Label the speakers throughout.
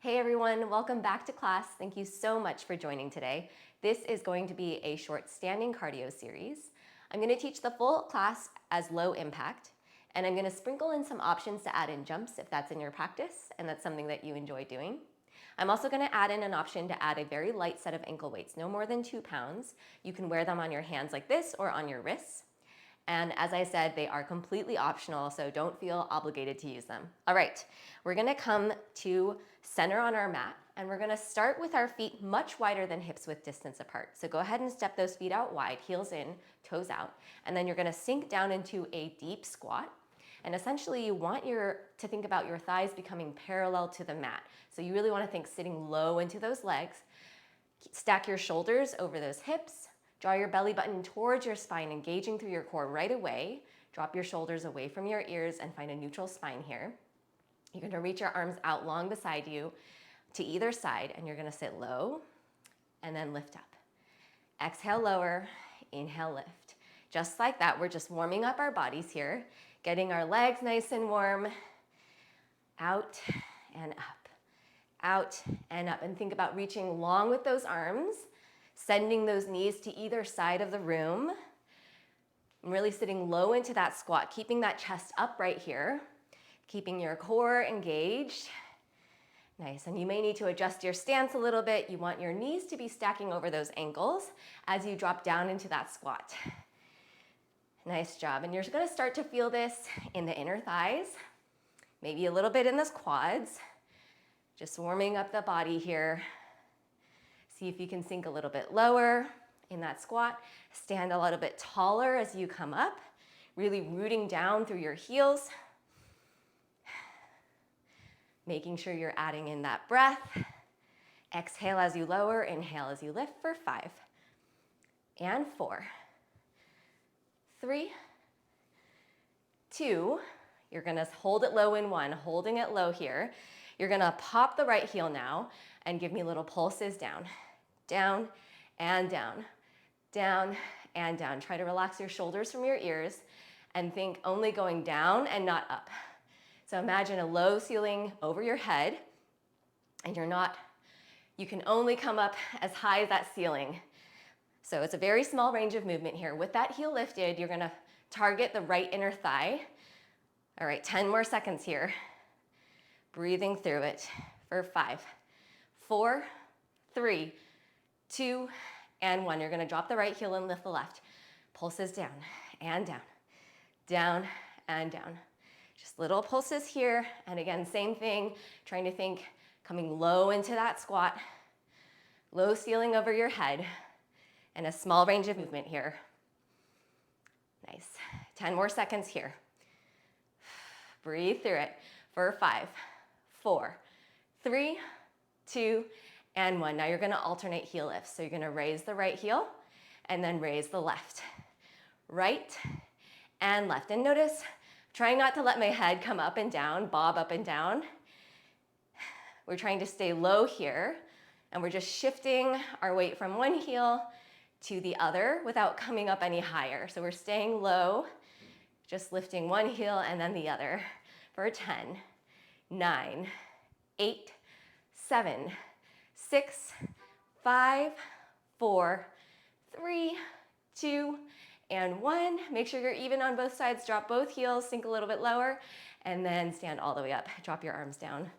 Speaker 1: Hey everyone, welcome back to class. Thank you so much for joining today. This is going to be a short standing cardio series. I'm going to teach the full class as low impact, and I'm going to sprinkle in some options to add in jumps if that's in your practice and that's something that you enjoy doing. I'm also going to add in an option to add a very light set of ankle weights, no more than 2 pounds. You can wear them on your hands like this or on your wrists. And as I said, they are completely optional, so don't feel obligated to use them. All right, we're gonna come to center on our mat, and we're gonna start with our feet much wider than hips width distance apart. So go ahead and step those feet out wide, heels in, toes out, and then you're gonna sink down into a deep squat. And essentially you want to think about your thighs becoming parallel to the mat. So you really wanna think sitting low into those legs. Stack your shoulders over those hips. Draw your belly button towards your spine, engaging through your core right away. Drop your shoulders away from your ears and find a neutral spine here. You're gonna reach your arms out long beside you to either side, and you're gonna sit low and then lift up. Exhale, lower, inhale, lift. Just like that, we're just warming up our bodies here, getting our legs nice and warm. Out and up, out and up. And think about reaching long with those arms, sending those knees to either side of the room. I'm really sitting low into that squat, keeping that chest upright here, keeping your core engaged. Nice, and you may need to adjust your stance a little bit. You want your knees to be stacking over those ankles as you drop down into that squat. Nice job, and you're gonna start to feel this in the inner thighs, maybe a little bit in the quads. Just warming up the body here. See if you can sink a little bit lower in that squat. Stand a little bit taller as you come up, really rooting down through your heels. Making sure you're adding in that breath. Exhale as you lower, inhale as you lift for 5 and 4, 3, 2. You're gonna hold it low in 1, holding it low here. You're gonna pop the right heel now and give me little pulses down. Down and down, down and down. Try to relax your shoulders from your ears and think only going down and not up. So imagine a low ceiling over your head, and you can only come up as high as that ceiling. So it's a very small range of movement here. With that heel lifted, you're gonna target the right inner thigh. All right, 10 more seconds here. Breathing through it for 5, 4, 3, 2, and 1. You're gonna drop the right heel and lift the left. Pulses down and down, down and down. Just little pulses here. And again, same thing, trying to think coming low into that squat, low ceiling over your head, and a small range of movement here. Nice. 10 more seconds here. Breathe through it for 5, 4, 3, 2, and 1. Now you're gonna alternate heel lifts. So you're gonna raise the right heel and then raise the left. Right and left. And notice, trying not to let my head come up and down, bob up and down. We're trying to stay low here, and we're just shifting our weight from one heel to the other without coming up any higher. So we're staying low, just lifting one heel and then the other for 10, 9, 8, 7, 6, 5, 4, 3, 2, and 1. Make sure you're even on both sides. Drop both heels, sink a little bit lower, and then stand all the way up. Drop your arms down.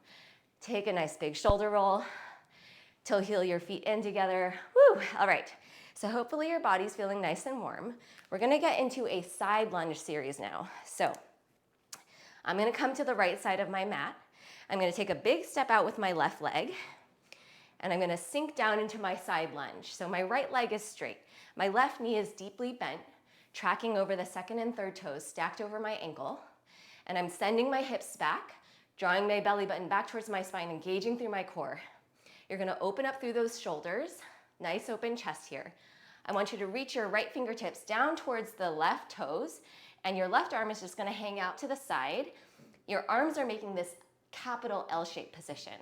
Speaker 1: Take a nice big shoulder roll. Toe heel your feet in together. Woo! All right. So hopefully your body's feeling nice and warm. We're gonna get into a side lunge series now. So I'm gonna come to the right side of my mat. I'm gonna take a big step out with my left leg, and I'm gonna sink down into my side lunge. So my right leg is straight. My left knee is deeply bent, tracking over the second and third toes, stacked over my ankle. And I'm sending my hips back, drawing my belly button back towards my spine, engaging through my core. You're gonna open up through those shoulders, nice open chest here. I want you to reach your right fingertips down towards the left toes, and your left arm is just gonna hang out to the side. Your arms are making this capital L-shaped position.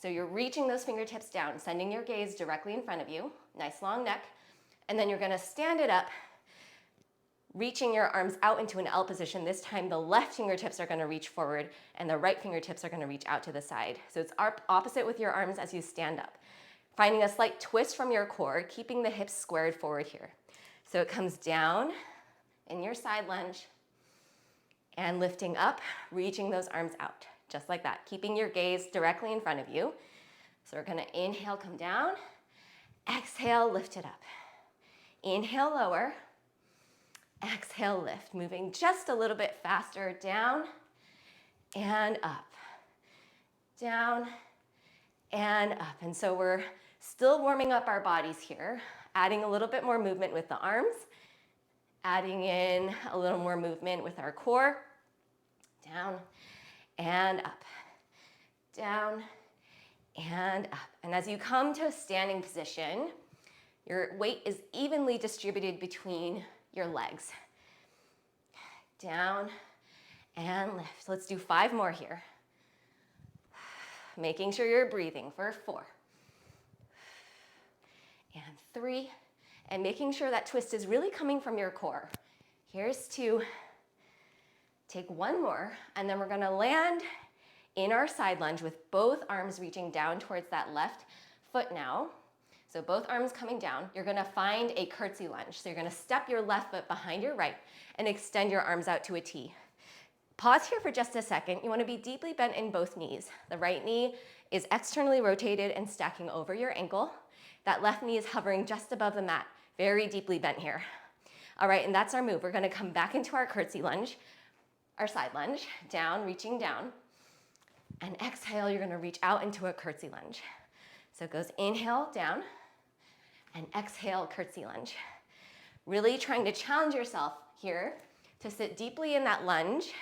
Speaker 1: So you're reaching those fingertips down, sending your gaze directly in front of you, nice long neck, and then you're gonna stand it up, reaching your arms out into an L position. This time the left fingertips are gonna reach forward and the right fingertips are gonna reach out to the side. So it's opposite with your arms as you stand up. Finding a slight twist from your core, keeping the hips squared forward here. So it comes down in your side lunge and lifting up, reaching those arms out, just like that. Keeping your gaze directly in front of you. So we're gonna inhale, come down. Exhale, lift it up. Inhale, lower. Exhale, lift. Moving just a little bit faster, down and up. Down and up. And so we're still warming up our bodies here, adding a little bit more movement with the arms, adding in a little more movement with our core. Down and up. Down and up. And as you come to a standing position, your weight is evenly distributed between your legs. Down and lift. Let's do 5 more here. Making sure you're breathing for 4 and 3, and making sure that twist is really coming from your core. Here's 2. Take 1 more, and then we're gonna land in our side lunge with both arms reaching down towards that left foot now. So both arms coming down. You're gonna find a curtsy lunge. So you're gonna step your left foot behind your right and extend your arms out to a T. Pause here for just a second. You wanna be deeply bent in both knees. The right knee is externally rotated and stacking over your ankle. That left knee is hovering just above the mat, very deeply bent here. All right, and that's our move. We're gonna come back into our curtsy lunge, our side lunge, down, reaching down. And exhale, you're gonna reach out into a curtsy lunge. So it goes inhale, down, and exhale, curtsy lunge. Really trying to challenge yourself here to sit deeply in that lunge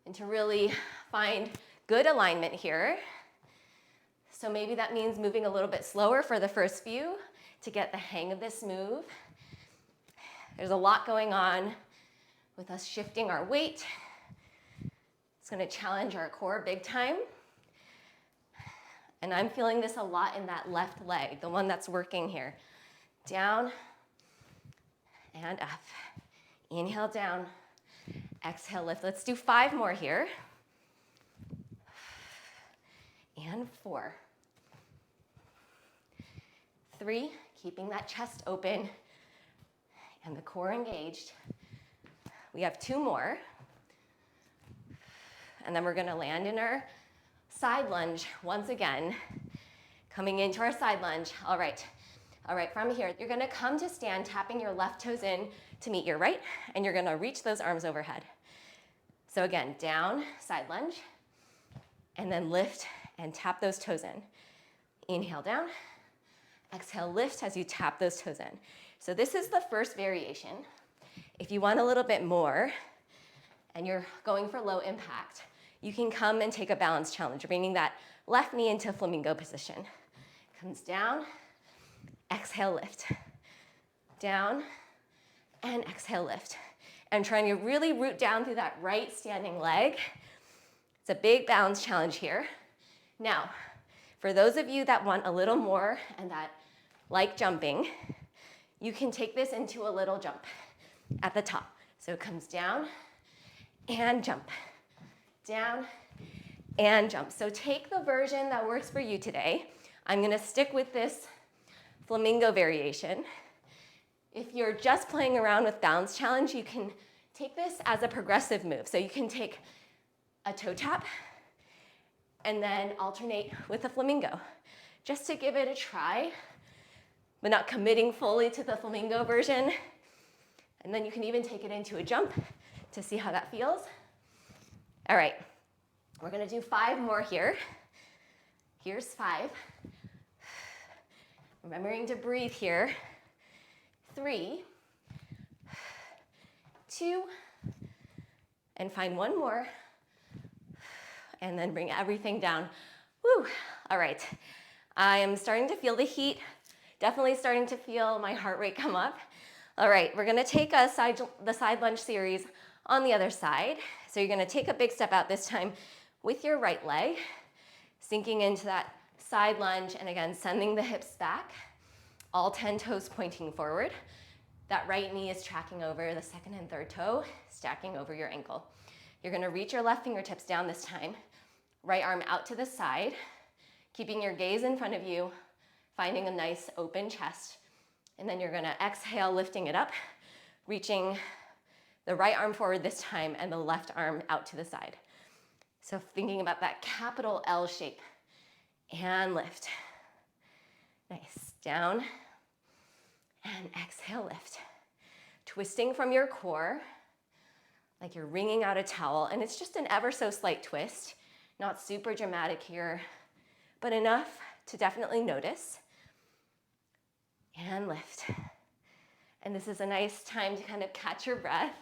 Speaker 1: and to really find good alignment here. So maybe that means moving a little bit slower for the first few to get the hang of this move. There's a lot going on with us shifting our weight. It's gonna challenge our core big time. And I'm feeling this a lot in that left leg, the one that's working here. Down and up. Inhale, down. Exhale, lift. Let's do 5 more here. And 4. 3, keeping that chest open and the core engaged. We have 2 more. And then we're gonna land in our side lunge once again, coming into our side lunge. All right, from here, you're gonna come to stand, tapping your left toes in to meet your right, and you're gonna reach those arms overhead. So again, down, side lunge, and then lift and tap those toes in. Inhale down, exhale, lift as you tap those toes in. So this is the first variation. If you want a little bit more, and you're going for low impact, you can come and take a balance challenge, bringing that left knee into flamingo position. Comes down, exhale, lift. Down, and exhale, lift. And trying to really root down through that right standing leg. It's a big balance challenge here. Now, for those of you that want a little more and that like jumping, you can take this into a little jump at the top. So it comes down and jump. Down and jump. So take the version that works for you today. I'm gonna stick with this flamingo variation. If you're just playing around with balance challenge, you can take this as a progressive move. So you can take a toe tap and then alternate with a flamingo, just to give it a try, but not committing fully to the flamingo version. And then you can even take it into a jump to see how that feels. All right, we're gonna do 5 more here. Here's 5. Remembering to breathe here. 3, 2, and find 1 more. And then bring everything down. Woo, all right. I am starting to feel the heat, definitely starting to feel my heart rate come up. All right, we're gonna take the side lunge series on the other side. So you're gonna take a big step out this time with your right leg, sinking into that side lunge, and again, sending the hips back, all 10 toes pointing forward. That right knee is tracking over the second and third toe, stacking over your ankle. You're gonna reach your left fingertips down this time, right arm out to the side, keeping your gaze in front of you, finding a nice open chest. And then you're gonna exhale, lifting it up, reaching the right arm forward this time and the left arm out to the side. So thinking about that capital L shape. And lift. Nice. Down. And exhale, lift. Twisting from your core, like you're wringing out a towel. And it's just an ever so slight twist. Not super dramatic here, but enough to definitely notice. And lift. And this is a nice time to kind of catch your breath.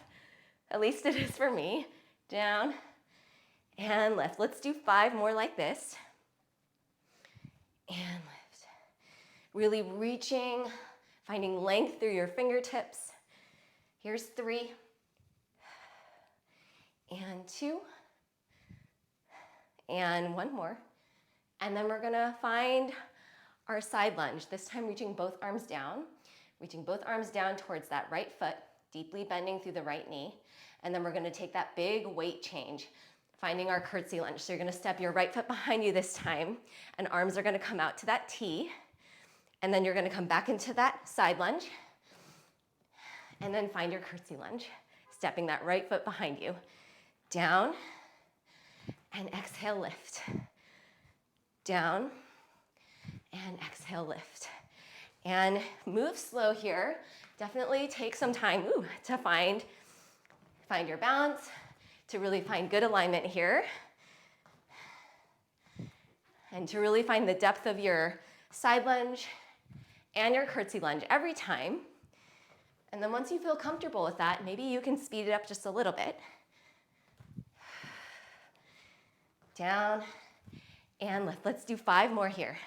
Speaker 1: At least it is for me. Down and lift. Let's do 5 more like this. And lift. Really reaching, finding length through your fingertips. Here's 3. And 2. And 1 more. And then we're gonna find our side lunge, this time reaching both arms down towards that right foot, deeply bending through the right knee. And then we're gonna take that big weight change, finding our curtsy lunge. So you're gonna step your right foot behind you this time, and arms are gonna come out to that T. And then you're gonna come back into that side lunge, and then find your curtsy lunge, stepping that right foot behind you. Down, and exhale, lift. Down, and exhale, lift. And move slow here. Definitely take some time to find your balance, to really find good alignment here, and to really find the depth of your side lunge and your curtsy lunge every time. And then once you feel comfortable with that, maybe you can speed it up just a little bit. Down and lift. Let's do 5 more here.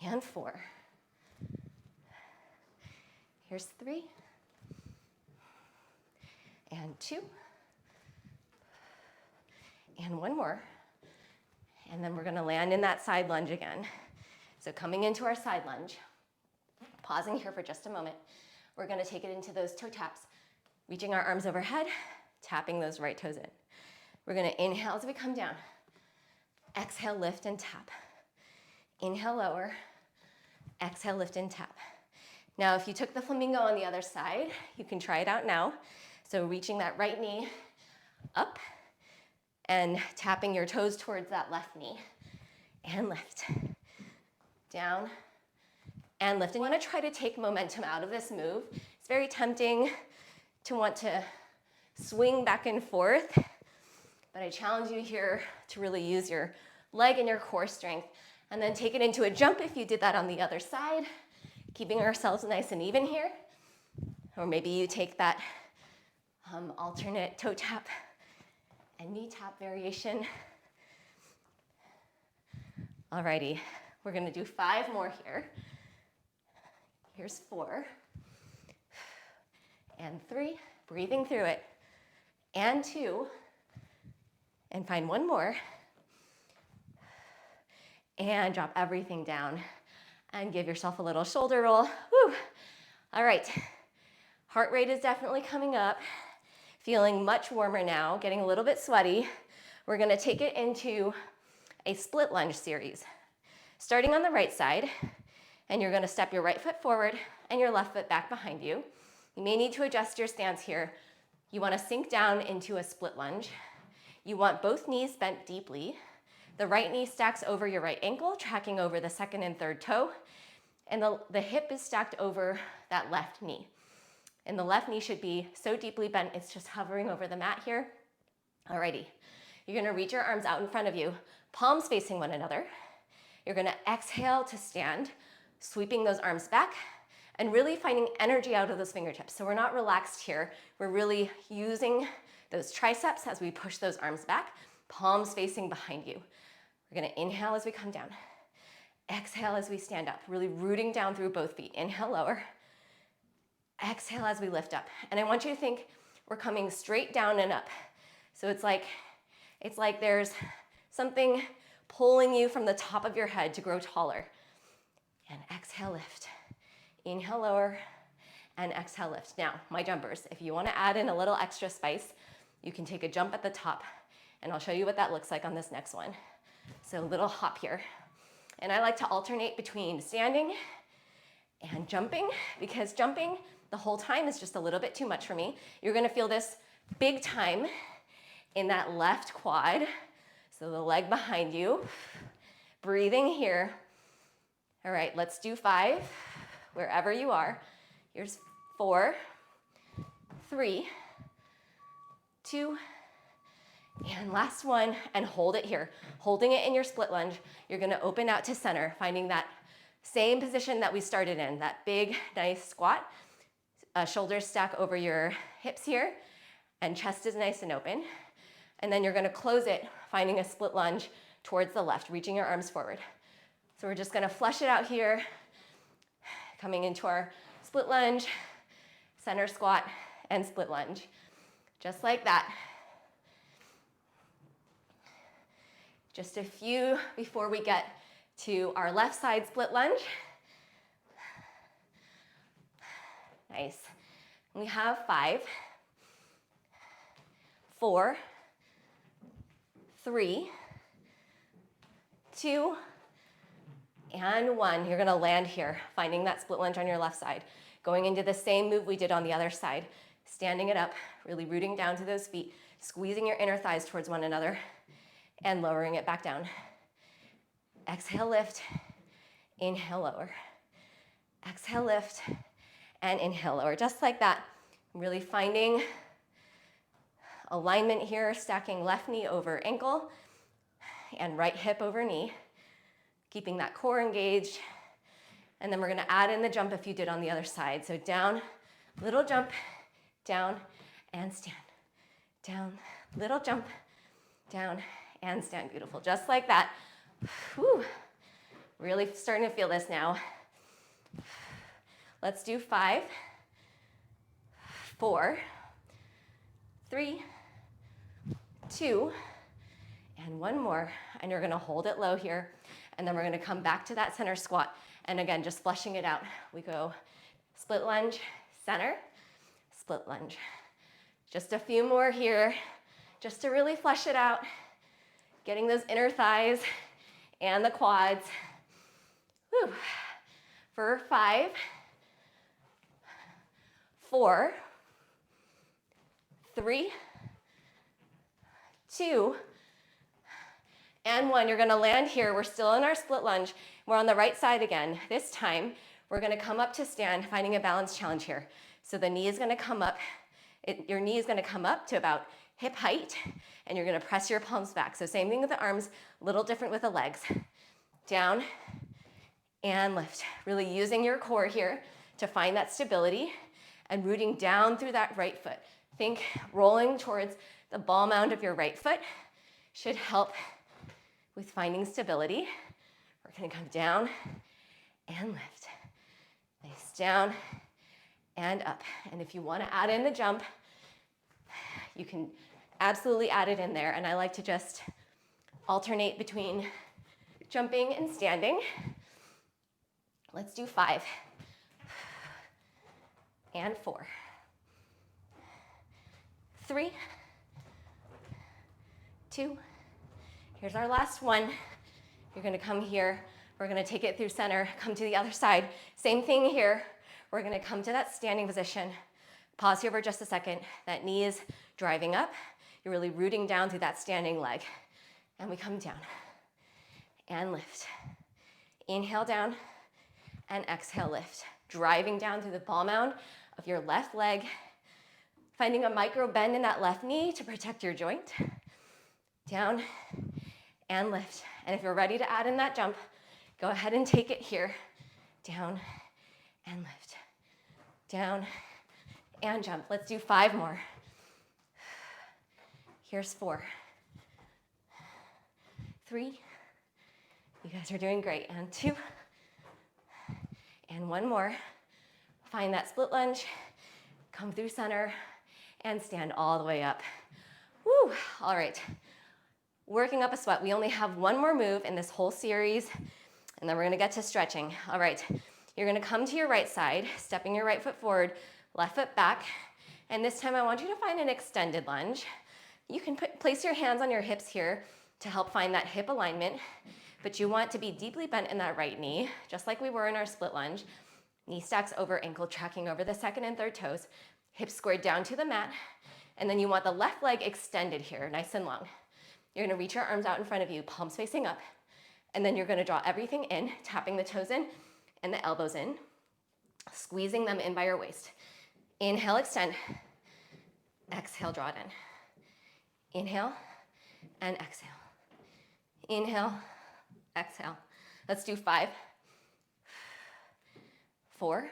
Speaker 1: And 4. Here's 3. And 2. And 1 more. And then we're gonna land in that side lunge again. So coming into our side lunge, pausing here for just a moment, we're gonna take it into those toe taps, reaching our arms overhead, tapping those right toes in. We're gonna inhale as we come down. Exhale, lift and tap. Inhale, lower. Exhale, lift and tap. Now, if you took the flamingo on the other side, you can try it out now. So reaching that right knee up and tapping your toes towards that left knee. And lift. Down and lift. And you want to try to take momentum out of this move. It's very tempting to want to swing back and forth, but I challenge you here to really use your leg and your core strength, and then take it into a jump if you did that on the other side, keeping ourselves nice and even here. Or maybe you take that alternate toe tap and knee tap variation. Alrighty, we're gonna do 5 more here. Here's 4. And 3, breathing through it. And 2, and find 1 more. And drop everything down and give yourself a little shoulder roll. Woo. All right, heart rate is definitely coming up. Feeling much warmer now, getting a little bit sweaty. We're gonna take it into a split lunge series. Starting on the right side, and you're gonna step your right foot forward and your left foot back behind you. You may need to adjust your stance here. You wanna sink down into a split lunge. You want both knees bent deeply. The right knee stacks over your right ankle, tracking over the second and third toe, and the hip is stacked over that left knee. And the left knee should be so deeply bent, it's just hovering over the mat here. Alrighty, you're gonna reach your arms out in front of you, palms facing one another. You're gonna exhale to stand, sweeping those arms back, and really finding energy out of those fingertips. So we're not relaxed here, we're really using those triceps as we push those arms back, palms facing behind you. We're gonna inhale as we come down. Exhale as we stand up, really rooting down through both feet. Inhale, lower. Exhale as we lift up. And I want you to think we're coming straight down and up. So it's like there's something pulling you from the top of your head to grow taller. And exhale, lift. Inhale, lower, and exhale, lift. Now, my jumpers, if you want to add in a little extra spice, you can take a jump at the top, and I'll show you what that looks like on this next one. So a little hop here. And I like to alternate between standing and jumping, because jumping the whole time is just a little bit too much for me. You're gonna feel this big time in that left quad. So the leg behind you. Breathing here. All right, let's do 5, wherever you are. Here's 4, 3, 2, and last one, and hold it here. Holding it in your split lunge, you're gonna open out to center, finding that same position that we started in, that big, nice squat. Shoulders stack over your hips here, and chest is nice and open. And then you're gonna close it, finding a split lunge towards the left, reaching your arms forward. So we're just gonna flush it out here, coming into our split lunge, center squat, and split lunge. Just like that. Just a few before we get to our left side split lunge. Nice. We have 5, 4, 3, 2, and 1. You're gonna land here, finding that split lunge on your left side. Going into the same move we did on the other side. Standing it up, really rooting down to those feet, squeezing your inner thighs towards one another, and lowering it back down. Exhale, lift, inhale, lower. Exhale, lift, and inhale, lower. Just like that. Really finding alignment here, stacking left knee over ankle and right hip over knee, keeping that core engaged. And then we're gonna add in the jump if you did on the other side. So down, little jump, down, and stand. Down, little jump, down, and stand. Beautiful, just like that. Whew. Really starting to feel this now. Let's do 5, 4, 3, 2, and 1 more. And you're gonna hold it low here. And then we're gonna come back to that center squat. And again, just flushing it out. We go split lunge, center, split lunge. Just a few more here, just to really flush it out. Getting those inner thighs and the quads. Whew. For 5, 4, 3, 2, and 1. You're gonna land here. We're still in our split lunge. We're on the right side again. This time, we're gonna come up to stand, finding a balance challenge here. So the knee is gonna come up, your knee is gonna come up to about hip height, and you're gonna press your palms back. So same thing with the arms, a little different with the legs. Down and lift. Really using your core here to find that stability and rooting down through that right foot. Think rolling towards the ball mound of your right foot should help with finding stability. We're gonna come down and lift. Nice, down and up. And if you wanna add in the jump, you can absolutely add it in there. And I like to just alternate between jumping and standing. Let's do 5 and 4, 3, 2. Here's our last one. You're gonna come here. We're gonna take it through center, come to the other side. Same thing here. We're gonna come to that standing position. Pause here for just a second. That knee is driving up. You're really rooting down through that standing leg. And we come down and lift. Inhale down and exhale, lift. Driving down through the ball mound of your left leg. Finding a micro bend in that left knee to protect your joint. Down and lift. And if you're ready to add in that jump, go ahead and take it here. Down and lift. Down and jump. Let's do 5 more. Here's 4, 3. You guys are doing great. And 2, and 1 more. Find that split lunge, come through center, and stand all the way up. Woo, all right. Working up a sweat. We only have 1 more move in this whole series, and then we're gonna get to stretching. All right, You're gonna come to your right side, stepping your right foot forward, left foot back, and this time I want you to find an extended lunge. You can place your hands on your hips here to help find that hip alignment, but you want to be deeply bent in that right knee, just like we were in our split lunge. Knee stacks over, ankle tracking over the second and third toes, hips squared down to the mat, and then you want the left leg extended here, nice and long. You're gonna reach your arms out in front of you, palms facing up, and then you're gonna draw everything in, tapping the toes in and the elbows in, squeezing them in by your waist. Inhale, extend. Exhale, draw it in. Inhale and exhale. Inhale, exhale. Let's do 5, 4,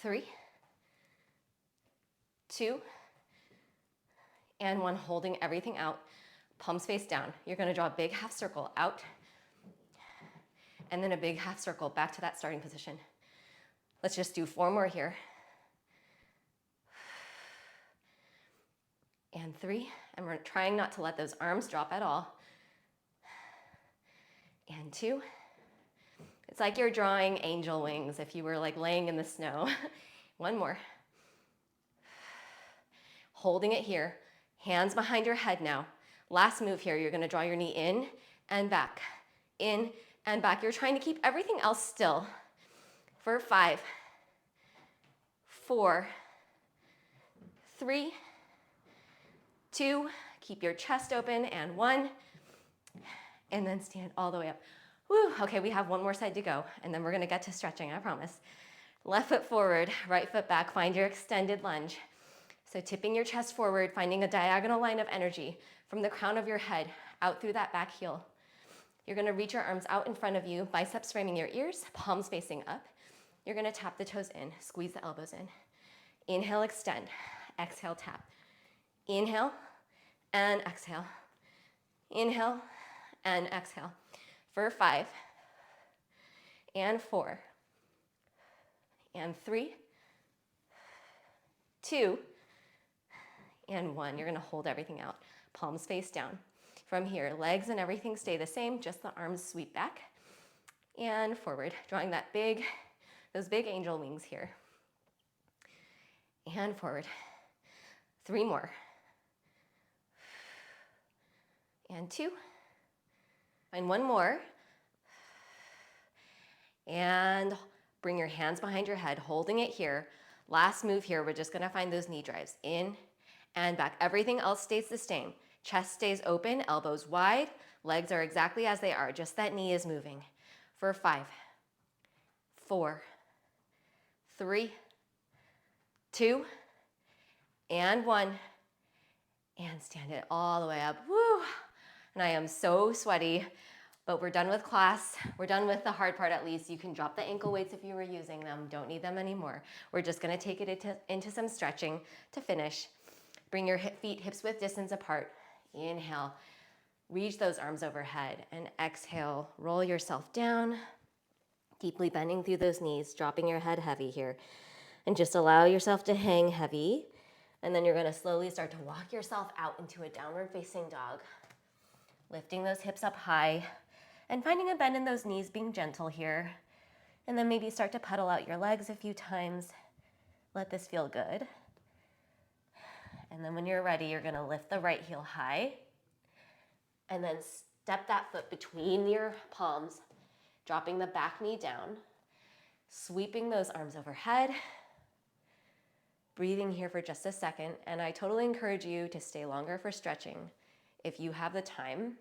Speaker 1: 3, 2, and 1. Holding everything out, palms face down. You're gonna draw a big half circle out, and then a big half circle back to that starting position. Let's just do 4 more here. And 3, and we're trying not to let those arms drop at all. And 2. It's like you're drawing angel wings if you were like laying in the snow. 1 more. Holding it here, hands behind your head now. Last move here, you're gonna draw your knee in and back, in and back. You're trying to keep everything else still for 5, 4, 3, 2, keep your chest open, and 1, and then stand all the way up. Woo, okay, we have 1 more side to go, and then we're gonna get to stretching, I promise. Left foot forward, right foot back, find your extended lunge. So tipping your chest forward, finding a diagonal line of energy from the crown of your head out through that back heel. You're gonna reach your arms out in front of you, biceps framing your ears, palms facing up. You're gonna tap the toes in, squeeze the elbows in. Inhale, extend. Exhale, tap. Inhale and exhale. Inhale and exhale. For 5 and 4 and 3, 2, and 1. You're gonna hold everything out. Palms face down. From here, legs and everything stay the same, just the arms sweep back and forward, drawing those big angel wings here. And forward. 3 more. And 2. And 1 more. And bring your hands behind your head, holding it here. Last move here, we're just gonna find those knee drives, in and back. Everything else stays the same. Chest stays open, elbows wide, legs are exactly as they are, just that knee is moving. For 5, 4, 3, 2, and 1, and stand it all the way up. Woo! And I am so sweaty, but we're done with class. We're done with the hard part at least. You can drop the ankle weights if you were using them. Don't need them anymore. We're just gonna take it into some stretching to finish. Bring your feet hips width distance apart. Inhale, reach those arms overhead, and exhale, roll yourself down, deeply bending through those knees, dropping your head heavy here. And just allow yourself to hang heavy. And then you're gonna slowly start to walk yourself out into a downward facing dog. Lifting those hips up high and finding a bend in those knees, being gentle here. And then maybe start to pedal out your legs a few times. Let this feel good. And then when you're ready, you're gonna lift the right heel high and then step that foot between your palms, dropping the back knee down, sweeping those arms overhead, breathing here for just a second. And I totally encourage you to stay longer for stretching if you have the time,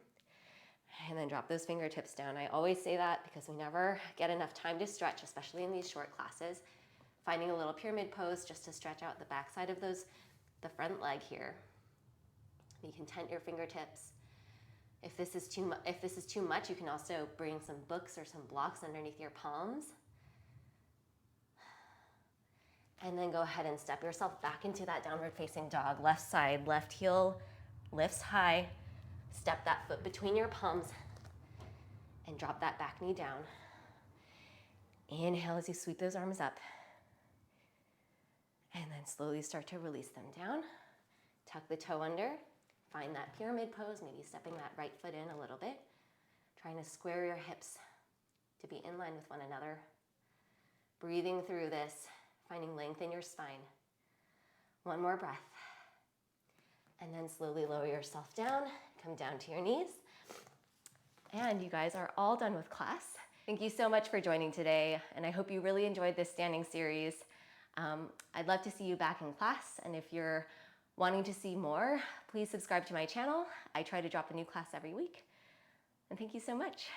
Speaker 1: and then drop those fingertips down. I always say that because we never get enough time to stretch, especially in these short classes. Finding a little pyramid pose just to stretch out the backside of the front leg here. You can tent your fingertips. If this is too much, you can also bring some books or some blocks underneath your palms. And then go ahead and step yourself back into that downward facing dog. Left side, left heel lifts high. Step that foot between your palms and drop that back knee down. Inhale as you sweep those arms up. And then slowly start to release them down. Tuck the toe under. Find that pyramid pose, maybe stepping that right foot in a little bit. Trying to square your hips to be in line with one another. Breathing through this, finding length in your spine. One more breath. And then slowly lower yourself down, come down to your knees. And you guys are all done with class. Thank you so much for joining today, and I hope you really enjoyed this standing series. I'd love to see you back in class, and if you're wanting to see more, please subscribe to my channel. I try to drop a new class every week. And thank you so much.